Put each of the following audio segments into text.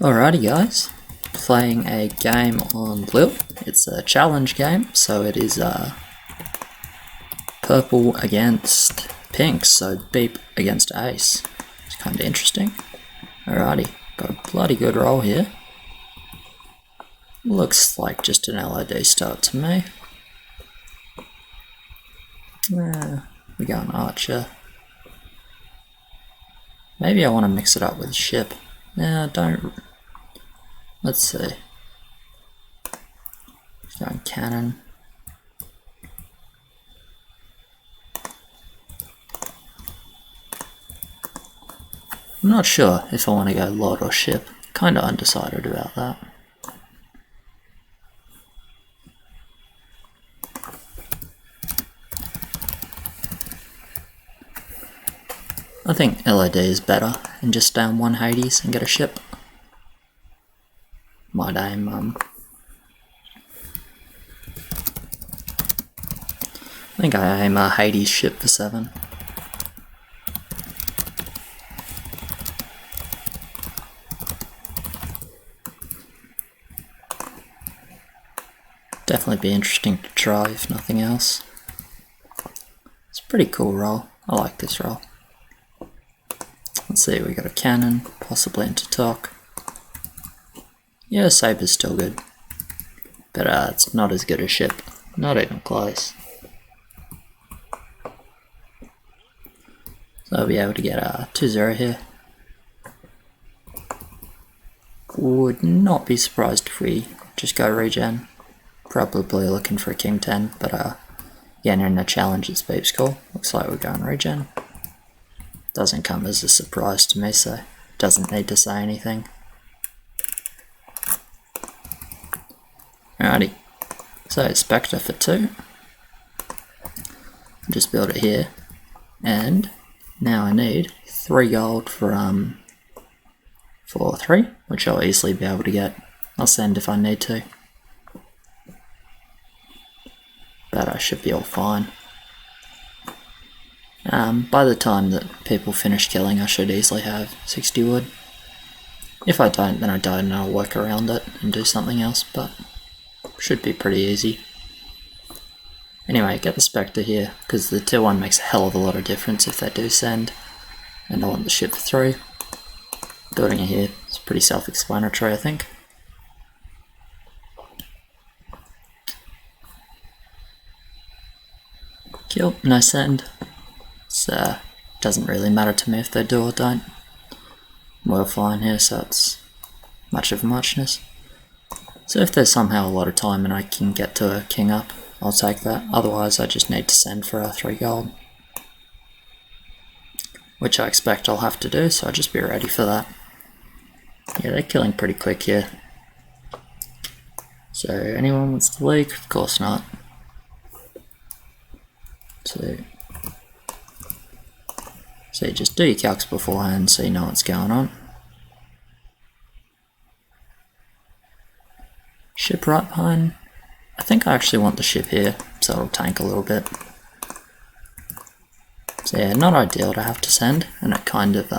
Alrighty guys, playing a game on LIHL. It's a challenge game, so it is purple against pink, so beep against ace. It's kinda interesting. Alrighty, got a bloody good roll here. Looks like just an LID start to me. We got an archer. Maybe I want to mix it up with a ship. No, don't. Let's see. Going cannon. I'm not sure if I want to go lot or ship. Kinda undecided about that. I think LID is better and just down one Hades and get a ship. Might aim I think I aim a Hades ship for 7. Definitely be interesting to try if nothing else. It's a pretty cool roll. I like this roll. Let's see, we got a cannon, possibly into talk. Yeah, saber's still good. But it's not as good as ship. Not even close. So I'll be able to get a 2-0 here. Would not be surprised if we just go regen. Probably looking for a king 10, but again in a challenge it's beep's call. Looks like we're going regen. Doesn't come as a surprise to me, so doesn't need to say anything. Alrighty, so Spectre for 2. Just build it here, and now I need 3 gold for 3, which I'll easily be able to get. I'll send if I need to, but I should be all fine. By the time that people finish killing, I should easily have 60 wood. If I don't, then I don't, and I'll work around it and do something else, but should be pretty easy. Anyway, get the Spectre here, because the tier 1 makes a hell of a lot of difference if they do send, and I want the ship for 3. Building it here is pretty self-explanatory, I think. Kill, no send. So, doesn't really matter to me if they do or don't. We're flying here, so it's much of a muchness. So if there's somehow a lot of time and I can get to a king up, I'll take that. Otherwise I just need to send for a 3 gold. Which I expect I'll have to do, so I'll just be ready for that. Yeah, they're killing pretty quick here. So anyone wants to leak? Of course not. So you just do your calcs beforehand so you know what's going on. Ship right behind. I think I actually want the ship here, so it'll tank a little bit. So yeah, not ideal to have to send, and it kind of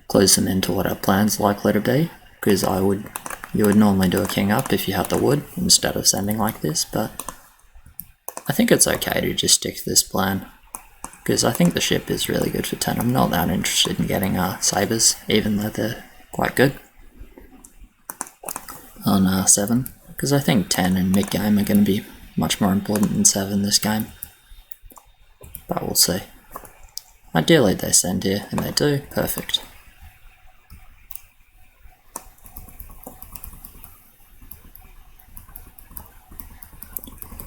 clues them into what our plan's likely to be, because you would normally do a king up if you had the wood instead of sending like this, but I think it's okay to just stick to this plan, because I think the ship is really good for 10. I'm not that interested in getting sabers, even though they're quite good on 7, because I think 10 and mid game are going to be much more important than 7 this game, but we'll see. Ideally they send here, and they do, perfect.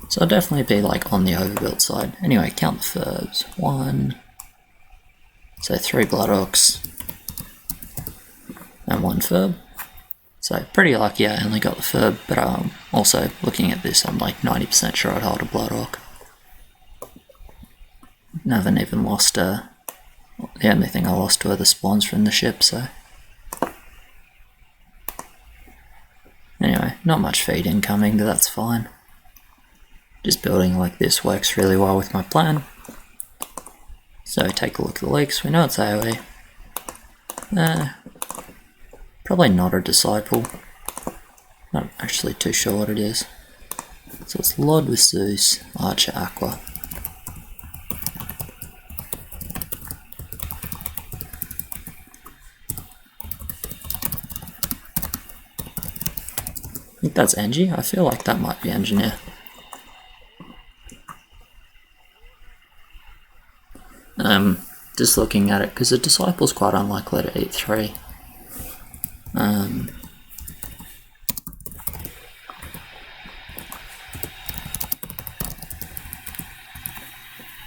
So I'll definitely be like on the overbuilt side. Anyway, count the furbs. 1, so 3 blood orcs, and 1 furb. So pretty lucky I only got the furb, but also looking at this, I'm like 90% sure I'd hold a blood orc. Haven't even lost the only thing I lost were the spawns from the ship, so. Anyway, not much feed incoming, but that's fine. Just building like this works really well with my plan. So take a look at the leaks, we know it's AoE. Probably not a disciple. Not actually too sure what it is. So it's Lord with Zeus, Archer Aqua. I think that's Engie. I feel like that might be Engineer. Just looking at it, because the Disciple's quite unlikely to eat 3.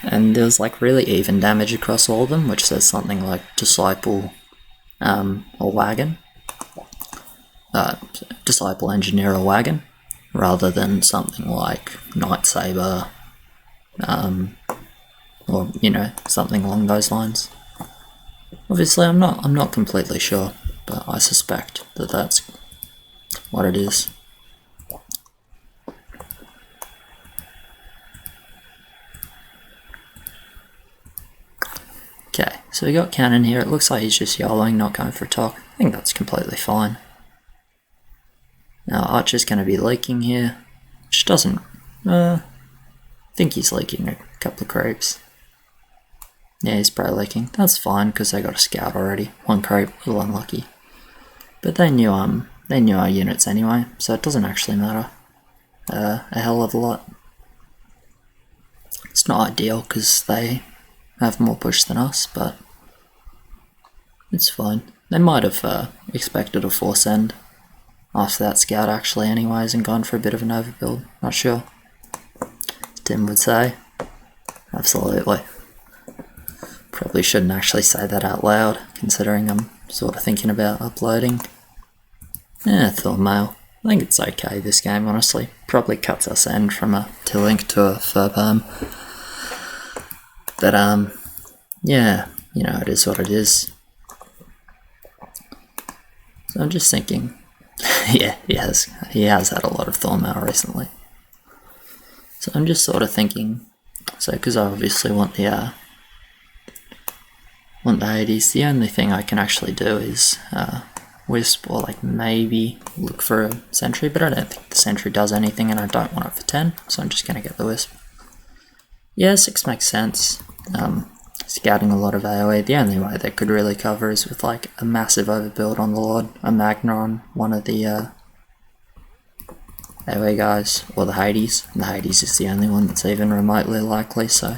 And there's like really even damage across all of them, which says something like Disciple or Wagon. Disciple, Engineer, or Wagon, rather than something like Night Saber, or something along those lines. Obviously, I'm not completely sure, but I suspect that that's what it is. Okay, so we got Cannon here. It looks like he's just YOLOing, not going for a talk. I think that's completely fine. Now Archer's going to be leaking here, which doesn't... I think he's leaking a couple of creeps. Yeah, he's probably leaking. That's fine, because they got a scout already. 1 creep, a little unlucky. But they knew our units anyway, so it doesn't actually matter a hell of a lot. It's not ideal, because they have more push than us, but it's fine. They might have expected a force end after that scout actually anyways and gone for a bit of an overbuild. Not sure. Tim would say. Absolutely. Probably shouldn't actually say that out loud, considering I'm sort of thinking about uploading. Thornmail. I think it's okay this game, honestly. Probably cuts us end from a T-Link to a Furperm. But, yeah, it is what it is. So I'm just thinking, yeah, he has had a lot of Thornmail recently. So I'm just sort of thinking, so because I obviously want the Hades, the only thing I can actually do is Wisp, or like maybe look for a Sentry, but I don't think the Sentry does anything and I don't want it for 10, so I'm just going to get the Wisp. Yeah, 6 makes sense. Scouting a lot of AoE, the only way they could really cover is with like a massive overbuild on the Lord, a Magna on one of the AoE guys, or the Hades. And the Hades is the only one that's even remotely likely, so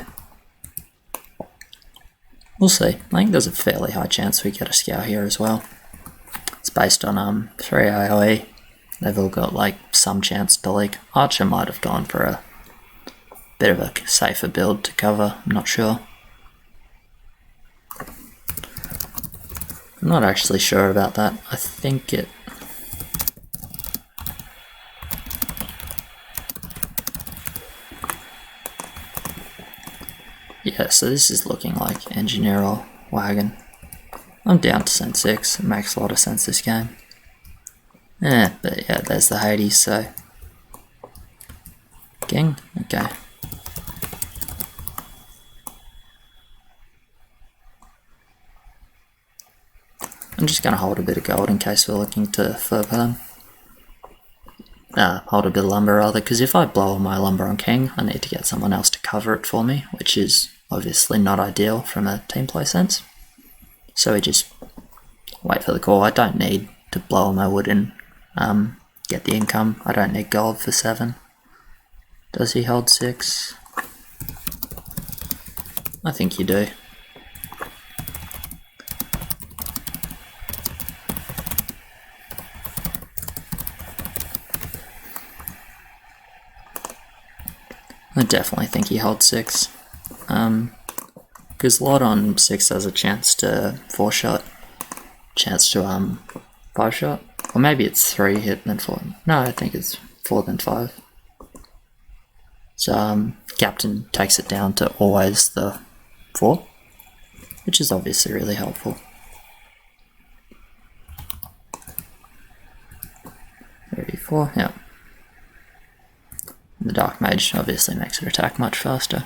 we'll see. I think there's a fairly high chance we get a scout here as well. It's based on 3 AoE. They've all got like some chance to leak. Archer might have gone for a bit of a safer build to cover, I'm not sure. I'm not actually sure about that. I think it... Yeah, so this is looking like Engineer or Wagon. I'm down to Sen 6, it makes a lot of sense this game. But yeah, there's the Hades, so... King? Okay. I'm just going to hold a bit of gold in case we're looking to Furperm. Hold a bit of lumber rather, because if I blow all my lumber on King, I need to get someone else to cover it for me, which is obviously not ideal from a team play sense. So we just wait for the call. I don't need to blow all my wood and get the income. I don't need gold for 7. Does he hold 6? I think you do. I definitely think he holds 6. Because Lord on 6 has a chance to 4-shot, chance to 5-shot, or maybe it's 3 hit then 4. No, I think it's 4 then 5. So Captain takes it down to always the 4, which is obviously really helpful. 34, yeah. The Dark Mage obviously makes it attack much faster.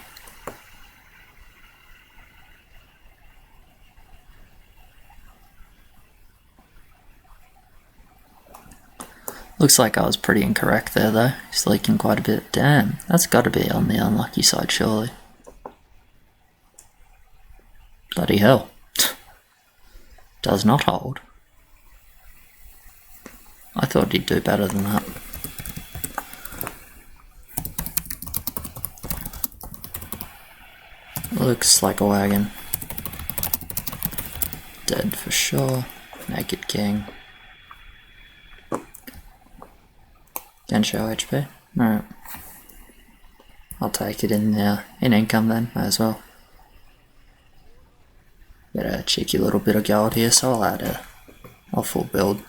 Looks like I was pretty incorrect there though. He's leaking quite a bit. Damn, that's got to be on the unlucky side surely. Bloody hell. Does not hold. I thought he'd do better than that. Looks like a wagon. Dead for sure. Naked king. Can show HP. Alright. I'll take it in income then, may as well. Get a cheeky little bit of gold here, so I'll add a full build.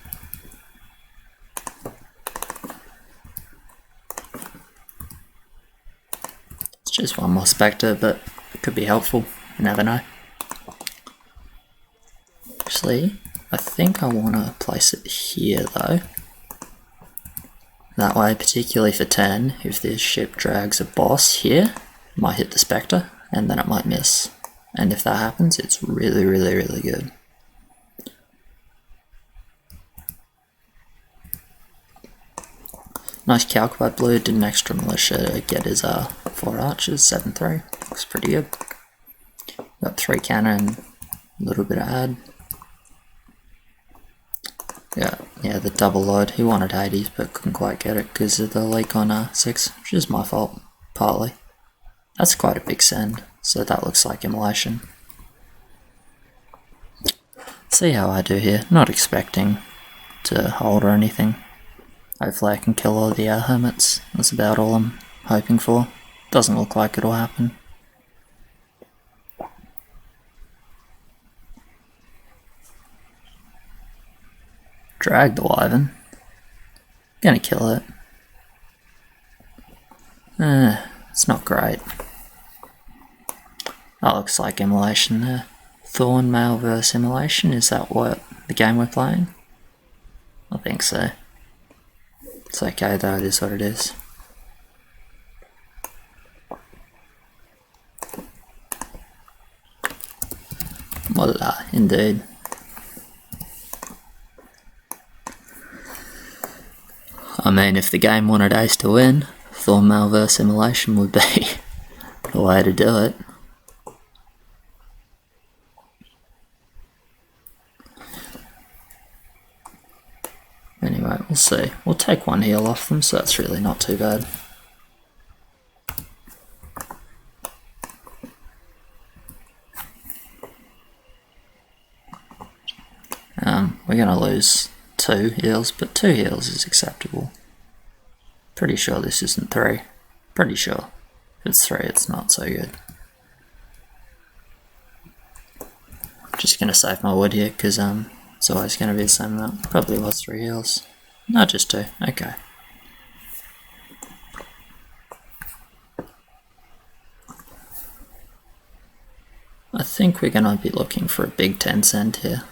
It's just one more Spectre, but it could be helpful, you never know. Actually, I think I want to place it here though. That way, particularly for 10, if this ship drags a boss here, it might hit the Spectre, and then it might miss. And if that happens, it's really, really, really good. Nice calc by Blue, did an extra militia to get his 4 archers, 7-3. Looks pretty good. Got 3 cannon, a little bit of ad. Yeah, the double load. He wanted 80s but couldn't quite get it because of the leak on 6, which is my fault, partly. That's quite a big send, so that looks like immolation. See how I do here, not expecting to hold or anything. Hopefully I can kill all the hermits, that's about all I'm hoping for. Doesn't look like it'll happen. Drag the wyvern. Gonna kill it. It's not great. That looks like immolation there. Thorn male versus immolation, is that what the game we're playing? I think so. It's okay though, it is what it is. Voila, indeed. I mean, if the game wanted Ace to win, Thorn male versus immolation would be the way to do it. Anyway, we'll see. We'll take 1 heal off them, so that's really not too bad. We're gonna lose 2 heals, but 2 heals is acceptable. Pretty sure this isn't 3. Pretty sure. If it's 3, it's not so good. Just gonna save my wood here, because it's always gonna be the same amount. Probably was 3 heals. No, just 2. Okay. I think we're gonna be looking for a big 10 cent here.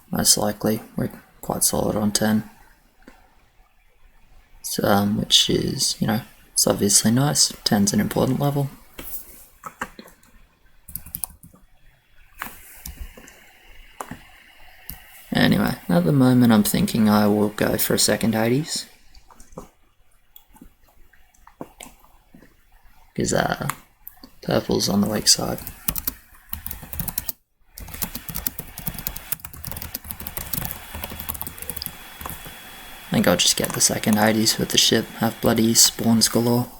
Most likely. We're quite solid on 10. So, which is, you know, it's obviously nice. 10's an important level. Anyway, at the moment I'm thinking I will go for a second 80s. Because purple's on the weak side. I think I'll just get the second 80s with the ship, have bloody spawns galore.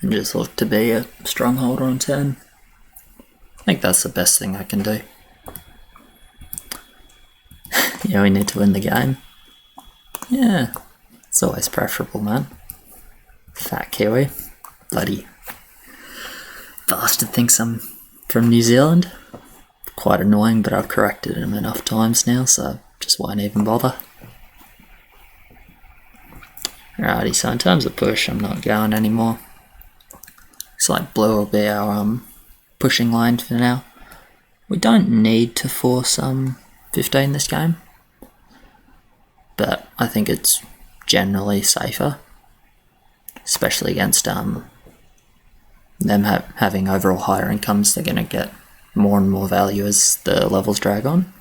And just look to be a strongholder on 10. I think that's the best thing I can do. Yeah, we need to win the game. Yeah, it's always preferable, man. Fat Kiwi. Bloody bastard thinks I'm from New Zealand. Quite annoying, but I've corrected him enough times now, so just won't even bother. Alrighty, so in terms of push, I'm not going anymore. Looks like blue will be our pushing line for now. We don't need to force 15 this game, but I think it's generally safer, especially against them having overall higher incomes. They're going to get more and more value as the levels drag on.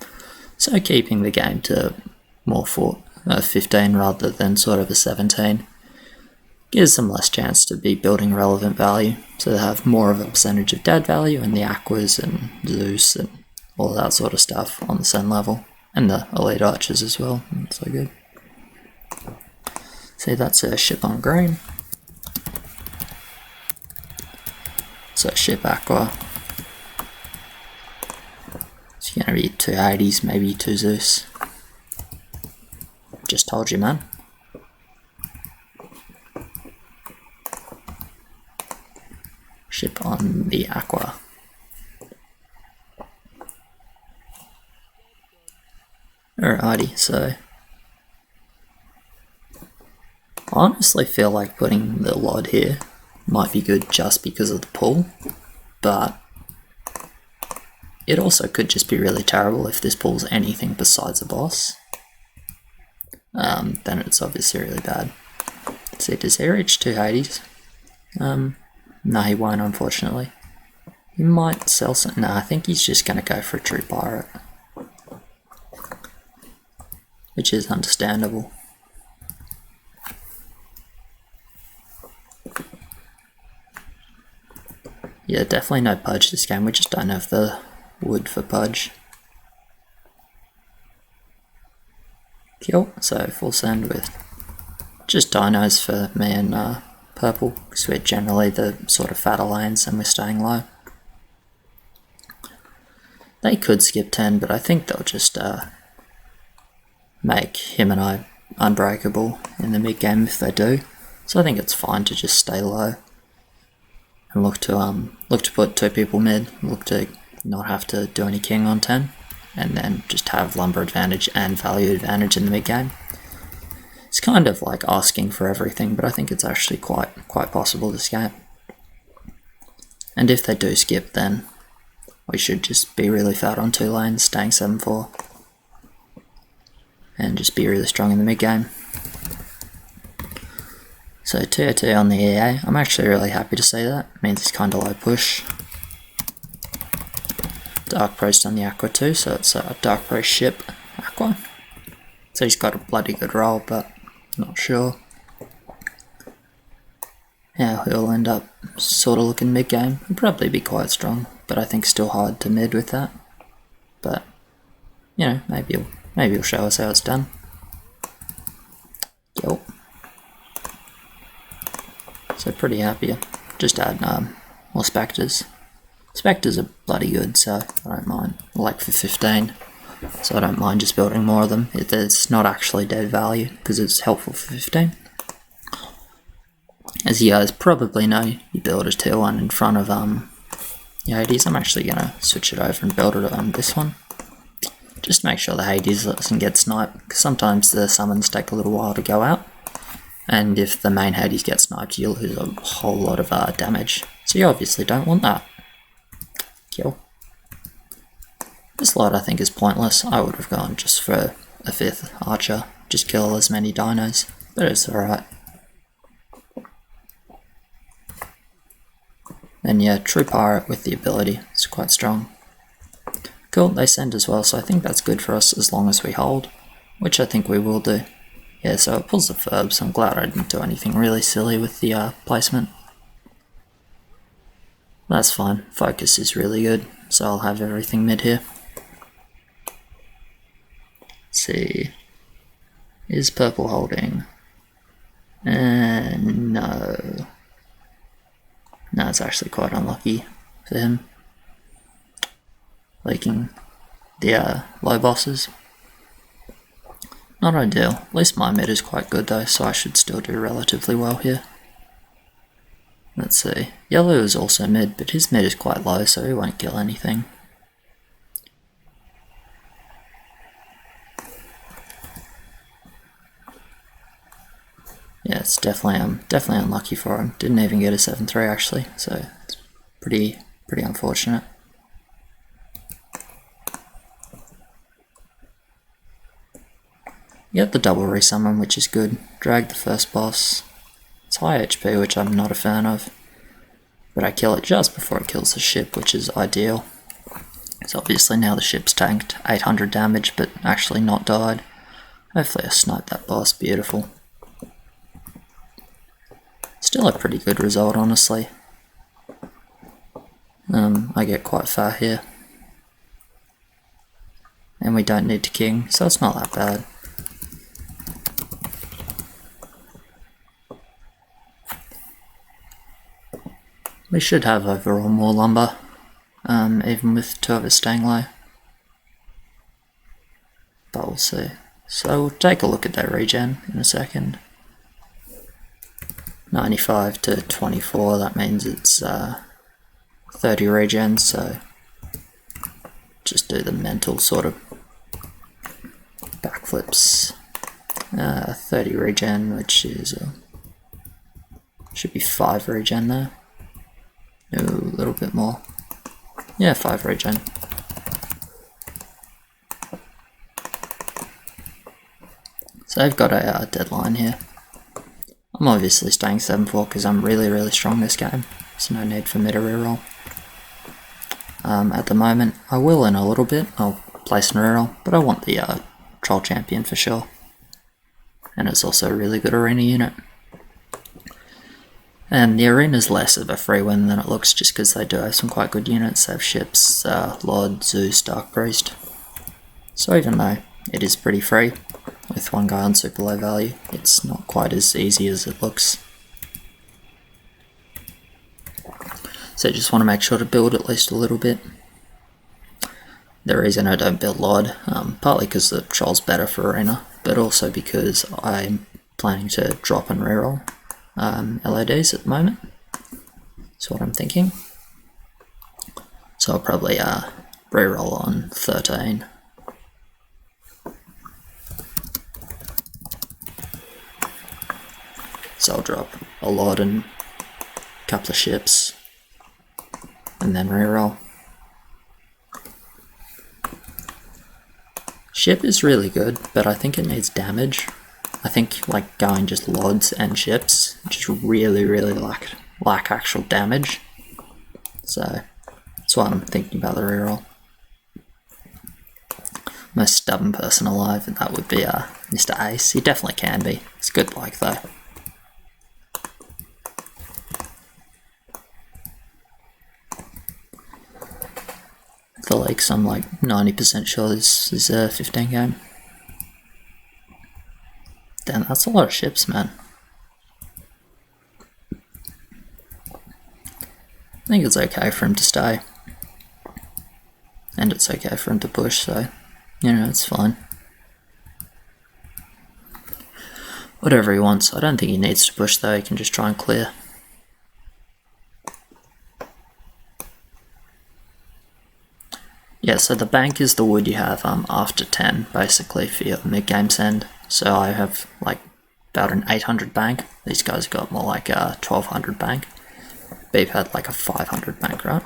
So keeping the game to more 15 rather than sort of a 17 gives them less chance to be building relevant value, so they have more of a percentage of dead value in the Aquas and Zeus and all that sort of stuff on the Sen level, and the Elite Archers as well. That's so good. See, that's a ship on green. So ship Aqua. It's gonna be 2 Hades, maybe 2 Zeus. Just told you, man. Ship on the Aqua. Alrighty, so I honestly feel like putting the Lod here might be good just because of the pull, but it also could just be really terrible if this pulls anything besides a boss. Then it's obviously really bad. See, does he reach 2 Hades? No, he won't, unfortunately. He might sell some. No, I think he's just going to go for a true pirate, which is understandable. Yeah, definitely no Pudge this game. We just don't have the wood for Pudge. Cool, so full send with just dinos for me and purple, because we're generally the sort of fatter lanes and we're staying low. They could skip 10, but I think they'll just make him and I unbreakable in the mid game if they do. So I think it's fine to just stay low and look to put 2 people mid, look to not have to do any king on 10, and then just have lumber advantage and value advantage in the mid game. It's kind of like asking for everything, but I think it's actually quite possible this game. And if they do skip, then we should just be really fat on 2 lanes, staying 7-4, and just be really strong in the mid game. So 2-2 on the EA, I'm actually really happy to see that. It means it's kind of low push. Dark Priest on the Aqua too, so it's a Dark Priest ship Aqua. So he's got a bloody good roll, but not sure how he'll end up sort of looking mid game. He'll probably be quite strong, but I think still hard to mid with that. But you know, maybe he'll show us how it's done. Yup. So pretty happy. Just add more Spectres. Spectres are bloody good, so I don't mind. Like for 15, so I don't mind just building more of them. It's not actually dead value, because it's helpful for 15. As you guys probably know, you build a tier 1 in front of Hades. I'm actually going to switch it over and build it on this one. Just make sure the Hades doesn't get sniped, because sometimes the summons take a little while to go out. And if the main Hades gets sniped, you'll lose a whole lot of damage. So you obviously don't want that. Kill. This lot I think is pointless. I would have gone just for a 5th archer. Just kill as many dinos. But it's alright. And yeah, true pirate with the ability. It's quite strong. Cool, they send as well, so I think that's good for us as long as we hold. Which I think we will do. Yeah, so it pulls the Ferb, so I'm glad I didn't do anything really silly with the placement. That's fine, focus is really good, so I'll have everything mid here. Let's see, is purple holding? No. No, it's actually quite unlucky for him. Leaking the low bosses. Not ideal. At least my mid is quite good though, so I should still do relatively well here. Let's see. Yellow is also mid, but his mid is quite low, so he won't kill anything. Yeah, it's definitely unlucky for him. Didn't even get a 7-3 actually, so it's pretty unfortunate. You get the double resummon, which is good. Drag the first boss. It's high HP, which I'm not a fan of. But I kill it just before it kills the ship, which is ideal. So obviously now the ship's tanked 800 damage, but actually not died. Hopefully I snipe that boss, beautiful. Still a pretty good result, honestly. I get quite far here. And we don't need to king, so it's not that bad. We should have overall more lumber, even with 2 of us staying low. But we'll see. So we'll take a look at that regen in a second. 95 to 24, that means it's 30 regen, so just do the mental sort of backflips. 30 regen, which is should be 5 regen there. No, a little bit more. Yeah, 5 regen. So I've got a deadline here. I'm obviously staying 7-4 because I'm really strong this game, so no need for me to reroll. At the moment, I will in a little bit, I'll place an reroll, but I want the Troll Champion for sure. And it's also a really good arena unit. And the arena's less of a free win than it looks, just because they do have some quite good units. They have ships, Lord, Zeus, Dark Priest. So even though it is pretty free, with one guy on super low value, it's not quite as easy as it looks. So just want to make sure to build at least a little bit. The reason I don't build Lord, partly because the Troll's better for arena, but also because I'm planning to drop and reroll LODs at the moment. That's what I'm thinking. So I'll probably reroll on 13. So I'll drop a lot and a couple of ships, and then reroll. Ship is really good, but I think it needs damage. I think like going just Lords and ships just really lack actual damage. So that's why I'm thinking about the reroll. Most stubborn person alive, and that would be Mr. Ace. He definitely can be. It's good like though. The lakes, I'm like 90% sure this is a 15 game. Damn, that's a lot of ships, man. I think it's okay for him to stay. And it's okay for him to push, so, you know, it's fine. Whatever he wants. I don't think he needs to push though, he can just try and clear. Yeah, so the bank is the wood you have after 10, basically, for your mid-game's end. So I have like about an 800 bank. These guys got more like a 1200 bank. Beep had like a 500 bank, right?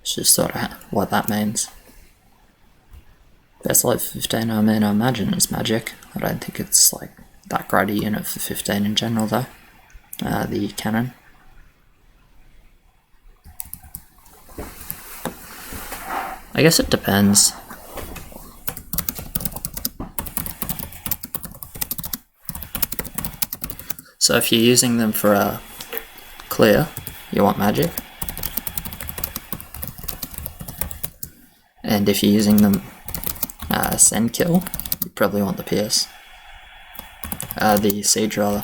It's just sort of what that means. Best life 15, I mean, I imagine it's magic. I don't think it's like that great a unit for 15 in general though. The cannon. I guess it depends. So if you're using them for a clear, you want magic. And if you're using them send kill, you probably want the PS. The siege rather.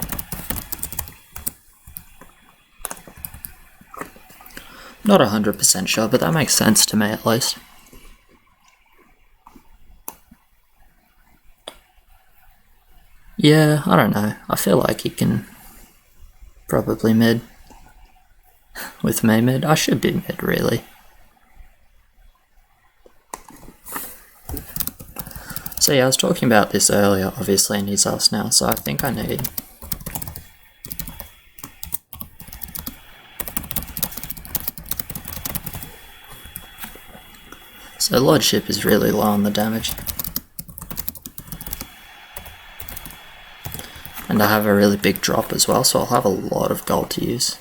Not 100% sure, but that makes sense to me at least. Yeah, I don't know. I feel like he can probably mid. With me mid, I should be mid really. So yeah, I was talking about this earlier, obviously in his house now, so I think I need... So Lordship is really low on the damage. And I have a really big drop as well, so I'll have a lot of gold to use.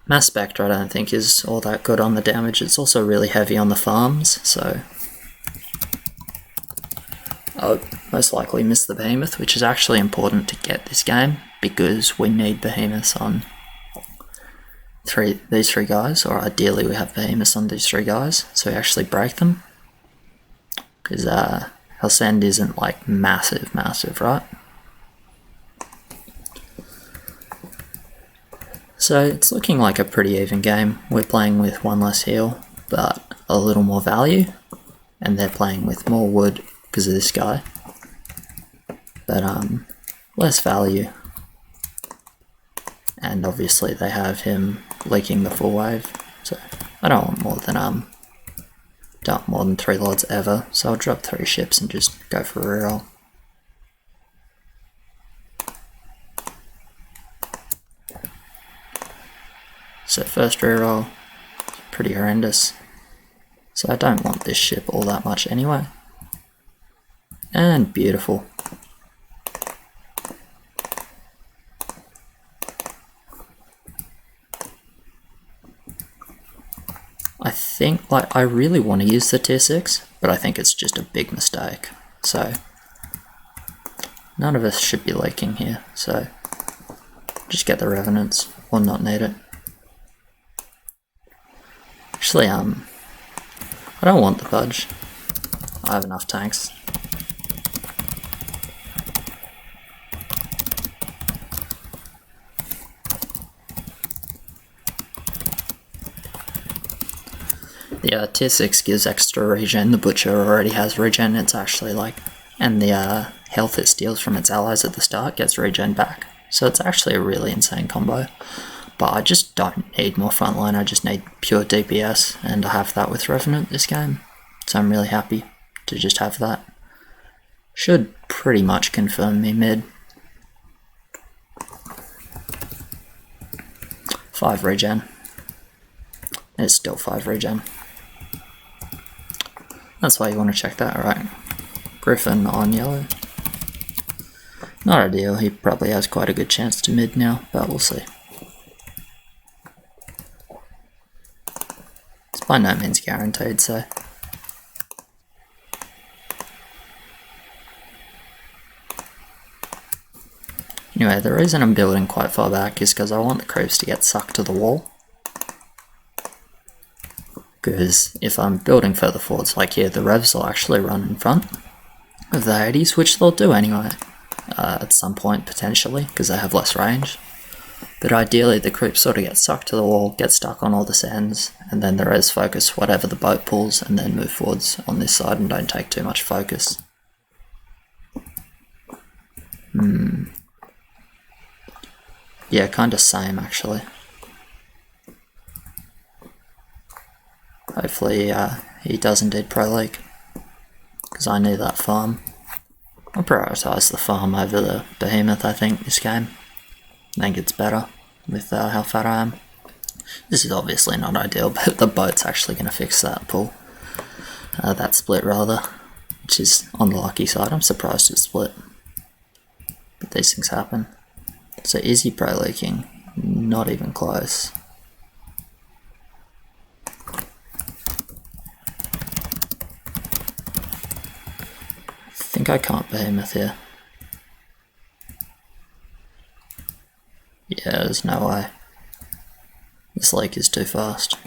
Mass Spectre I don't think is all that good on the damage. It's also really heavy on the farms, so I'll most likely miss the Behemoth, which is actually important to get this game because we need Behemoths on these three guys, or ideally we have Behemoths on these three guys, so we actually break them. Because Helsend isn't like massive, right? So it's looking like a pretty even game. We're playing with one less heal, but a little more value, and they're playing with more wood because of this guy, but less value. And obviously they have him leaking the full wave, so I don't want more than 3 lords ever, so I'll drop 3 ships and just go for a reroll. So first reroll, pretty horrendous, so I don't want this ship all that much anyway. And beautiful. I think, like, I really want to use the tier 6, but I think it's just a big mistake. So, none of us should be leaking here, so just get the Revenants, or not need it. Actually, I don't want the Budge. I have enough tanks. The tier 6 gives extra regen. The Butcher already has regen. It's actually like, and the health it steals from its allies at the start gets regen back. So it's actually a really insane combo. But I just don't need more frontline. I just need pure DPS, and I have that with Revenant this game. So I'm really happy to just have that. Should pretty much confirm me mid. 5 regen. It's still 5 regen. That's why you want to check that, right? Griffin on yellow. Not ideal, he probably has quite a good chance to mid now, but we'll see. It's by no means guaranteed, so. Anyway, the reason I'm building quite far back is because I want the creeps to get sucked to the wall. Because if I'm building further forwards like here, the revs will actually run in front of the 80s, which they'll do anyway, at some point potentially, because they have less range. But ideally the creeps sort of get sucked to the wall, get stuck on all the sands, and then the res focus whatever the boat pulls, and then move forwards on this side and don't take too much focus. Yeah, kinda same actually. Hopefully he does indeed pro league, because I need that farm. I'll prioritise the farm over the Behemoth I think this game. I think it's better with how fat I am. This is obviously not ideal, but the boat's actually going to fix that pull. That split rather, which is on the lucky side. I'm surprised it split, but these things happen. So is he pro leaking? Not even close. I think I can't Behemoth here. Yeah, there's no way. This lake is too fast.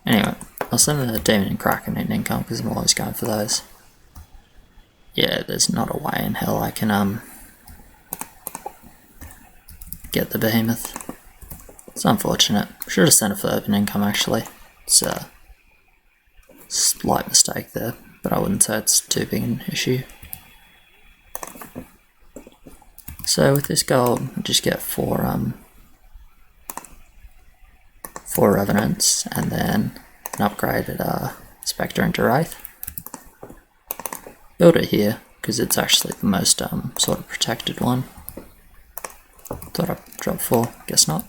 Anyway, I'll send the Demon and Kraken in income because I'm always going for those. Yeah, there's not a way in hell I can get the Behemoth. It's unfortunate. Should have sent a Furban income actually. It's a slight mistake there, but I wouldn't say it's too big an issue. So with this gold, we just get 4 Revenants and then an upgraded Spectre into Wraith. Build it here because it's actually the most sort of protected one. Thought I'd drop 4, guess not.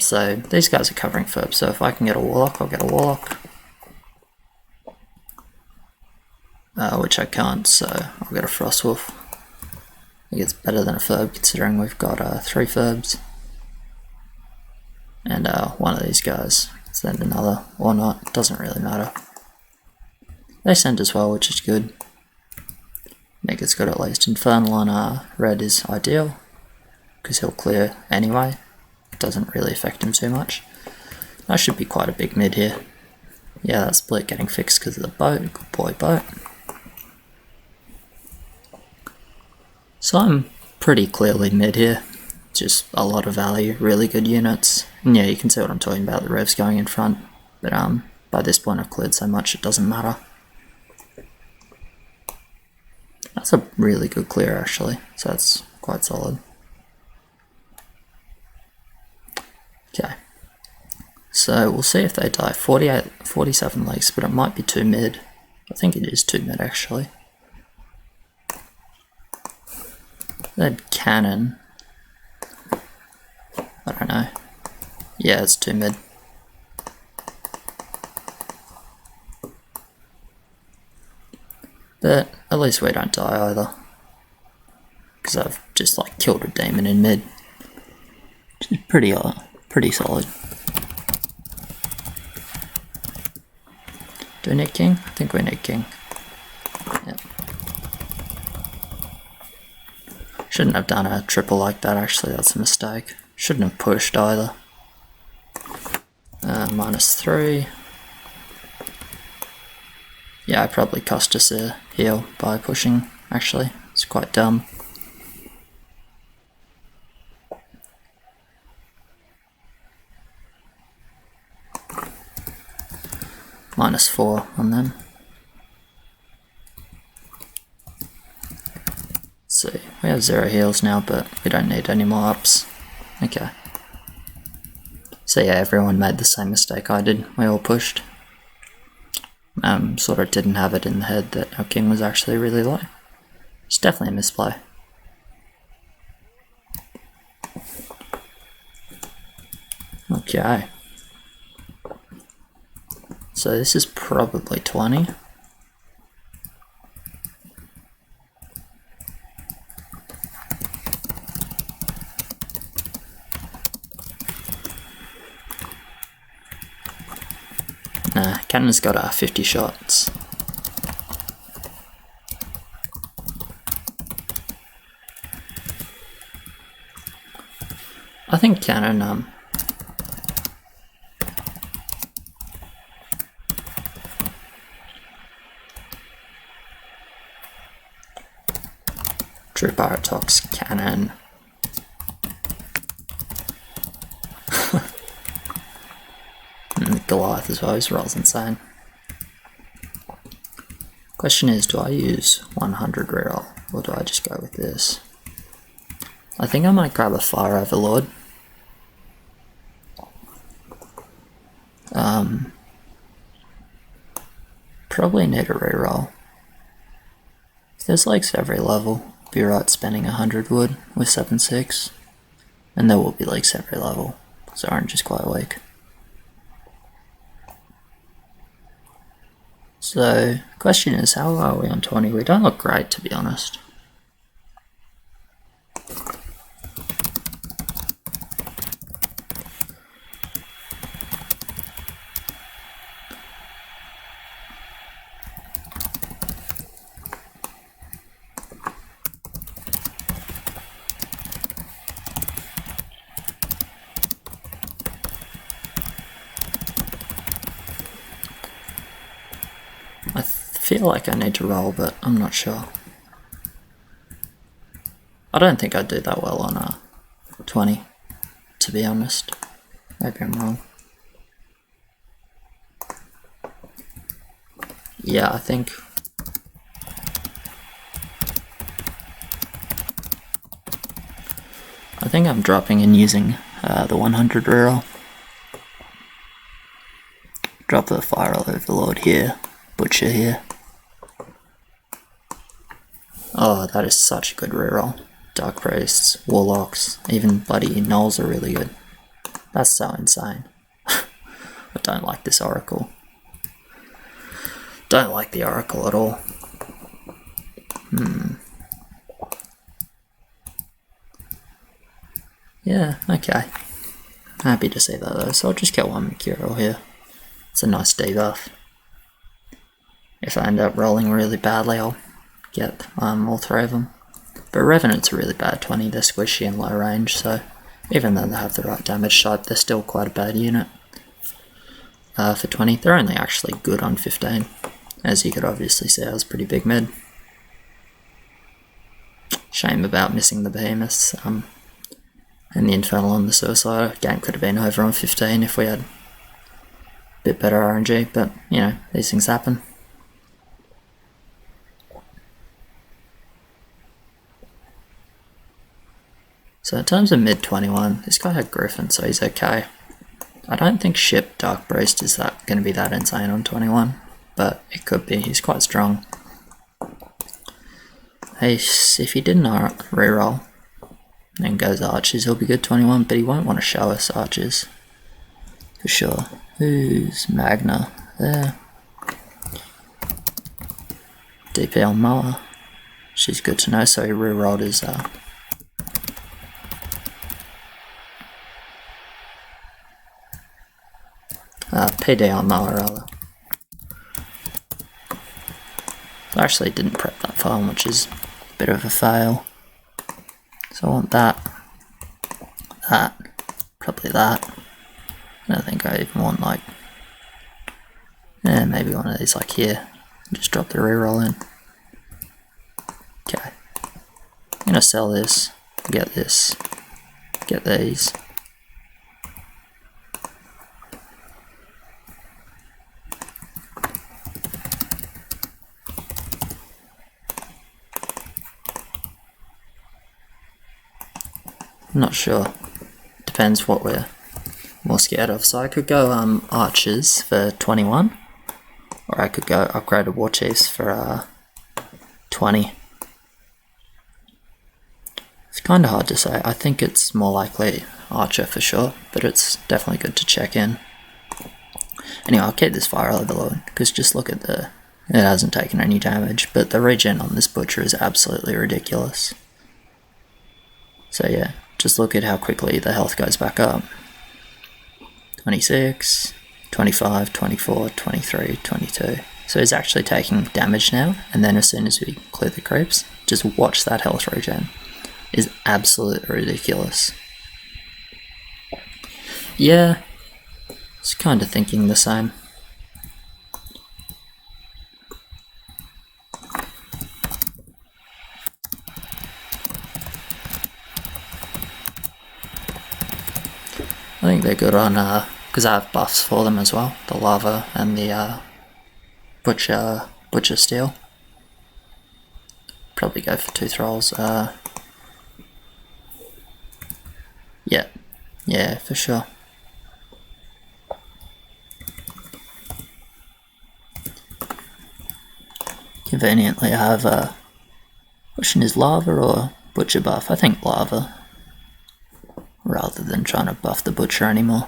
So these guys are covering Furb, so if I can get a Warlock, I'll get a Warlock. which I can't, so I'll get a Frostwolf. I think it's better than a Ferb considering we've got 3 Ferbs. And one of these guys. Send another, or not, doesn't really matter. They send as well, which is good. Nigga's got at least Infernal on red is ideal, because he'll clear anyway. It doesn't really affect him too much. That should be quite a big mid here. Yeah, that split getting fixed because of the boat. Good boy, boat. So I'm pretty clearly mid here. Just a lot of value, really good units. And yeah, you can see what I'm talking about, the revs going in front. But by this point I've cleared so much it doesn't matter. That's a really good clear actually, so that's quite solid. Okay. So we'll see if they die. 47 legs, but it might be 2 mid. I think it is 2 mid actually. That cannon. I don't know. Yeah, it's 2 mid. But at least we don't die either. Because I've just like killed a demon in mid. Which is pretty solid. Do we need king? I think we need king. Yep. Shouldn't have done a triple like that actually, that's a mistake. Shouldn't have pushed either. -3. Yeah, I probably cost us a heal by pushing, actually. It's quite dumb. -4 on them. Let's see, we have 0 heals now, but we don't need any more ups. Okay. So yeah, everyone made the same mistake I did. We all pushed. Sort of didn't have it in the head that our king was actually really low. It's definitely a misplay. Okay. So this is probably 20. Nah, Cannon's got 50 shots. I think Cannon True Paratox Cannon. Goliath as well, his roll's insane. Question is, do I use 100 reroll or do I just go with this? I think I might grab a Fire Overlord. Probably need a reroll. If there's leaks every level, be right spending 100 wood with 7/6, and there will be leaks every level, so orange is quite weak. So, question is, how are we on 20? We don't look great, to be honest. I feel like I need to roll, but I'm not sure. I don't think I'd do that well on 20, to be honest. Maybe I'm wrong. Yeah, I think I'm dropping and using the 100 reroll. Drop the Fire Overlord here, Butcher here. Oh, that is such a good reroll. Dark Priests, Warlocks, even bloody Gnolls are really good. That's so insane. I don't like this Oracle. Don't like the Oracle at all. Yeah, okay. Happy to see that though, so I'll just kill one Mercurial here. It's a nice debuff. If I end up rolling really badly, I'll get all three of them. But Revenant's a really bad 20, they're squishy and low range, so even though they have the right damage type, they're still quite a bad unit. For 20, they're only actually good on 15. As you could obviously see, I was pretty big mid. Shame about missing the Behemoths and the Infernal on the Suicide. Game could have been over on 15 if we had a bit better RNG, but you know, these things happen. So in terms of mid 21, this guy had Griffin, so he's okay. I don't think Ship Dark Breast is that going to be that insane on 21, but it could be. He's quite strong. Hey, if he didn't reroll and goes Archers, he'll be good 21, but he won't want to show us Archers for sure. Who's Magna there? DPL Moa. She's good to know, so he rerolled his PD on Moa rather. I actually didn't prep that farm, which is a bit of a fail. So I want that, probably that. I don't think I even want like, maybe one of these like here. Just drop the reroll in. Okay. I'm gonna sell this, get these. I'm not sure. Depends what we're more scared of. So I could go Archers for 21, or I could go upgraded War Chiefs for 20. It's kind of hard to say. I think it's more likely Archer for sure, but it's definitely good to check in. Anyway, I'll keep this Fire Overlord, because just look at it hasn't taken any damage, but the regen on this Butcher is absolutely ridiculous. So yeah, just look at how quickly the health goes back up. 26, 25, 24, 23, 22. So he's actually taking damage now, and then as soon as we clear the creeps, just watch that health regen. Is absolutely ridiculous. Yeah, it's kind of thinking the same. I think they're good on, because I have buffs for them as well, the Lava and the Butcher Steel. Probably go for 2 thralls. Yeah, for sure. Conveniently I have question is Lava or Butcher buff? I think Lava, rather than trying to buff the Butcher anymore.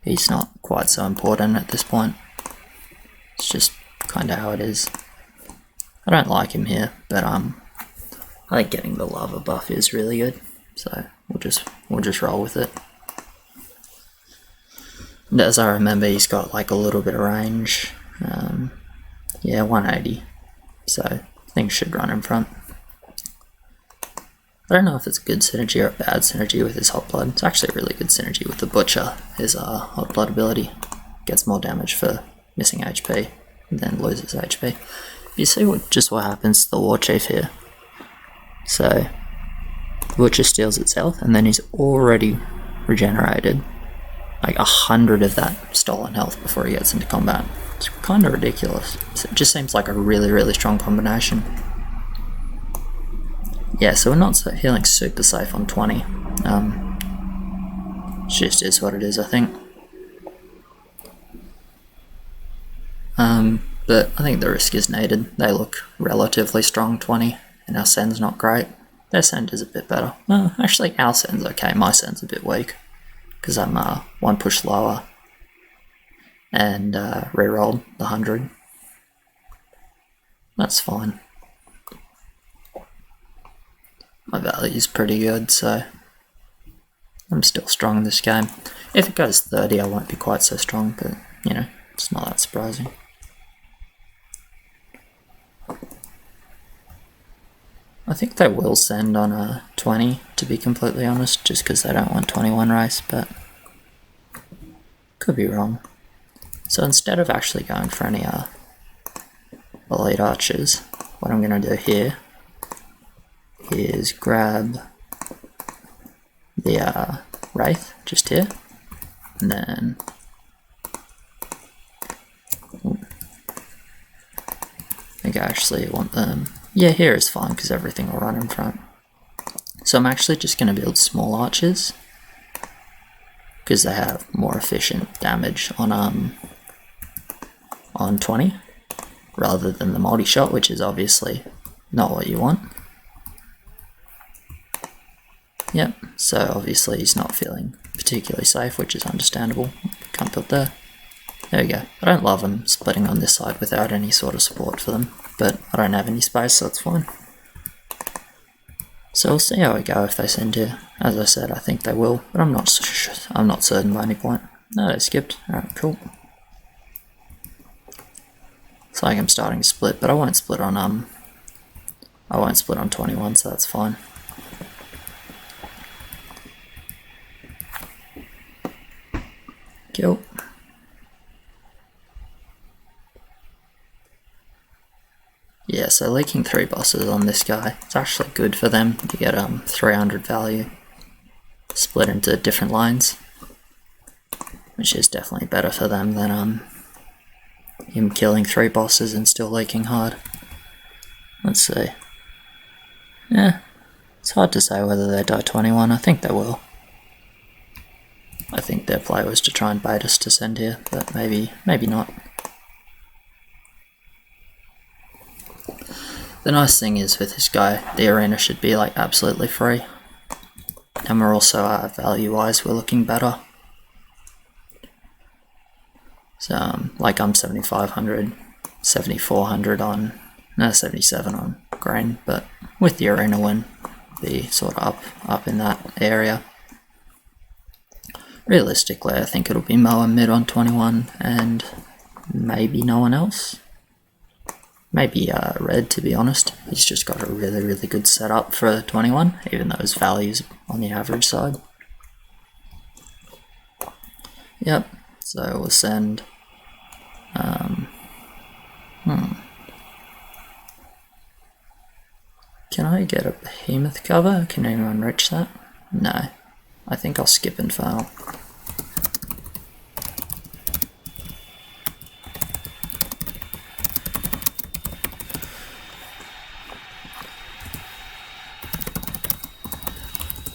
He's not quite so important at this point. It's just kind of how it is. I don't like him here, but I think getting the Lava buff is really good, so we'll just roll with it. And as I remember, he's got like a little bit of range. Yeah, 180. So things should run in front. I don't know if it's good synergy or bad synergy with his Hot Blood. It's actually a really good synergy with the Butcher. His Hot Blood ability gets more damage for missing HP, and then loses HP. You see what happens to the War Chief here. So Butcher steals itself, and then he's already regenerated like 100 of that stolen health before he gets into combat. It's kind of ridiculous. It just seems like a really, really strong combination. Yeah, so we're not healing super safe on 20. It just is what it is, I think. But I think the risk is needed. They look relatively strong 20, and our Sen's not great. Their Send is a bit better. No, actually our Sen's okay, my Sen's a bit weak, because I'm 1 push lower, and rerolled the 100. That's fine. my value is pretty good, so I'm still strong in this game. If it goes 30, I won't be quite so strong, but you know, it's not that surprising. I think they will send on a 20, to be completely honest, just because they don't want 21 race, but could be wrong. So instead of actually going for any elite archers, what I'm going to do here is grab the wraith just here, and then I think I actually want them. Yeah, here is fine because everything will run in front. So I'm actually just going to build small archers because they have more efficient damage on 20 rather than the multi-shot, which is obviously not what you want. Yep, so obviously he's not feeling particularly safe, which is understandable. Can't put there. There we go. I don't love them splitting on this side without any sort of support for them, but I don't have any space, so it's fine. So we'll see how we go if they send here. As I said, I think they will, but I'm not certain by any point. No, they skipped. Alright, cool. It's like I'm starting to split, but I won't split on 21, so that's fine. Kill. Yeah, so leaking 3 bosses on this guy, it's actually good for them. You get 300 value split into different lines, which is definitely better for them than him killing 3 bosses and still leaking hard. Let's see. Yeah, it's hard to say whether they die 21, I think they will. I think their play was to try and bait us to send here, but maybe not. The nice thing is with this guy, the arena should be like absolutely free. And we're also, value-wise, we're looking better. So, like I'm 7,500, 7,400 on, no, 77 on grain, but with the arena win, be sort of up in that area. Realistically, I think it'll be Mo and mid on 21, and maybe no one else. Maybe Red, to be honest. He's just got a really, really good setup for 21, even though his value's on the average side. Yep, so we'll send... Can I get a behemoth cover? Can anyone reach that? No. I think I'll skip and fail.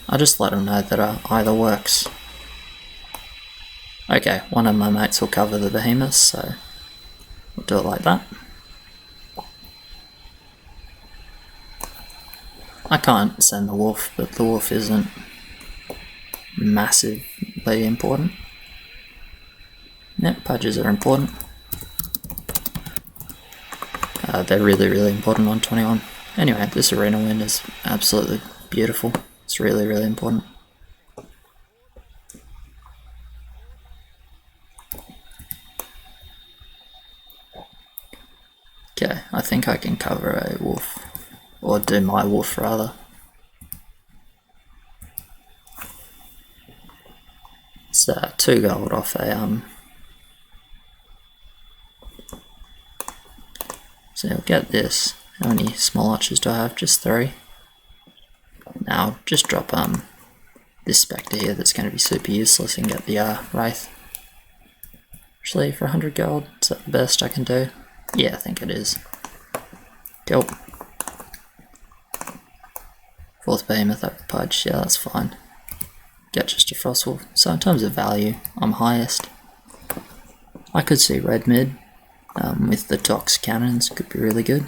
I'll just let them know that either works. Okay, one of my mates will cover the behemoths, so we'll do it like that. I can't send the wolf, but the wolf isn't massively important. Yep, pudges are important. They're really, really important on 21. Anyway, this arena win is absolutely beautiful. It's really, really important. Okay, I think I can cover a wolf. Or do my wolf, rather. It's 2 gold off a... So I'll get this. How many small archers do I have? Just 3. Now, just drop this spectre here that's going to be super useless and get the wraith. Actually, for 100 gold, is that the best I can do? Yeah, I think it is. Cool. 4th behemoth over pudge, yeah, that's fine. Get just a frostwolf. So in terms of value, I'm highest. I could see red mid with the Tox cannons, could be really good.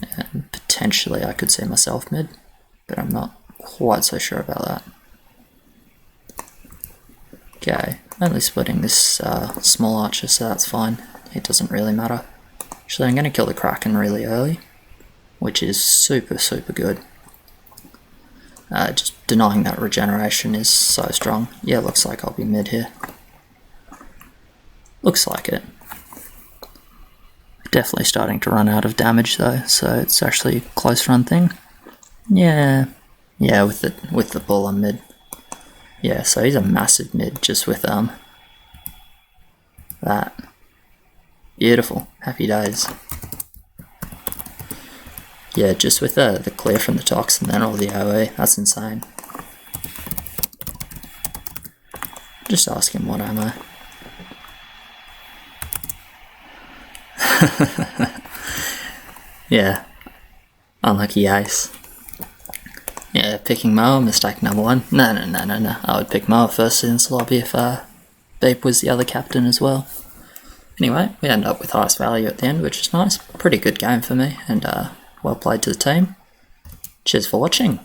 And potentially I could see myself mid, but I'm not quite so sure about that. Okay, only splitting this small archer, so that's fine. It doesn't really matter. Actually, I'm going to kill the Kraken really early, which is super, super good. Just denying that regeneration is so strong. Yeah, looks like I'll be mid here. Looks like it. Definitely starting to run out of damage though, so it's actually a close run thing. Yeah, with the bull on mid. Yeah, so he's a massive mid just with that. Beautiful, happy days. Yeah, just with the clear from the tox and then all the AoE, that's insane. Just ask him what am I. Yeah, unlucky ace. Yeah, picking Moa, mistake number one. No. I would pick Moa first in this lobby if Beep was the other captain as well. Anyway, we end up with highest value at the end, which is nice. Pretty good game for me, and well played to the team. Cheers for watching.